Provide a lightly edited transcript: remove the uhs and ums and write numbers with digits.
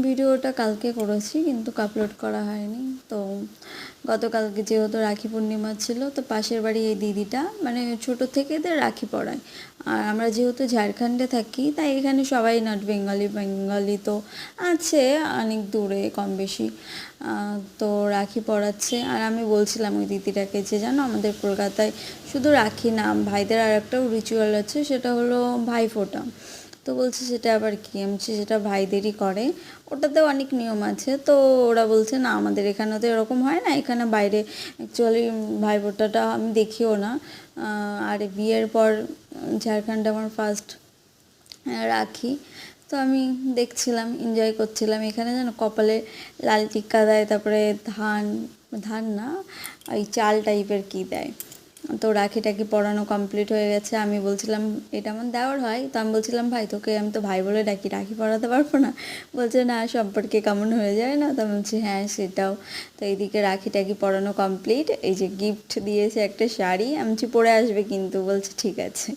ভিডিওটা কালকে করেছি কিন্তু আপলোড করা হয়নি। তো গতকালকে যেহেতু রাখি পূর্ণিমা ছিল, তো পাশের বাড়ি এই দিদিটা মানে ছোটো থেকে এদের রাখি পড়ায়। আর আমরা যেহেতু ঝাড়খণ্ডে থাকি তাই এখানে সবাই নট বেঙ্গলি, বেঙ্গলি তো আছে অনেক দূরে কম বেশি। তো রাখি পড়াচ্ছে আর আমি বলছিলাম ওই দিদিটাকে যে জানো আমাদের কলকাতায় শুধু রাখি না, ভাইদের আর একটাও রিচুয়াল আছে, সেটা হলো ভাইফোঁটা। তো বলছে সেটা আবার কি? আমি বলছি সেটা ভাইদেরই করে, ওটাতেও অনেক নিয়ম আছে। তো ওরা বলছে না আমাদের এখানে তো এরকম হয় না, এখানে বাইরে অ্যাকচুয়ালি ভাইফোঁটাটা আমি দেখিও না। আর বিয়ের পর ঝাড়খণ্ডে আমার ফার্স্ট রাখি, তো আমি দেখছিলাম, এনজয় করছিলাম। এখানে যেন কপালে লাল টিক্কা দেয়, তারপরে ধান, ধান না ওই চাল টাইপের কি দেয়। তো রাখি টাকি পরানো কমপ্লিট হয়ে গেছে। আমি বলছিলাম এটা আমার দেওয়ার হয়, তো আমি বলছিলাম ভাই তোকে আমি তো ভাই বলে ডাকি, রাখি পরাতে পারবো না? বলছে না সম্পর্কে কেমন হয়ে যায় না? তো আমি বলছি হ্যাঁ সেটাও। তো এইদিকে রাখি টাকি পরানো কমপ্লিট, এই যে গিফট দিয়েছে একটা শাড়ি, আমি বলছি পরে আসবে কিন্তু, বলছে ঠিক আছে।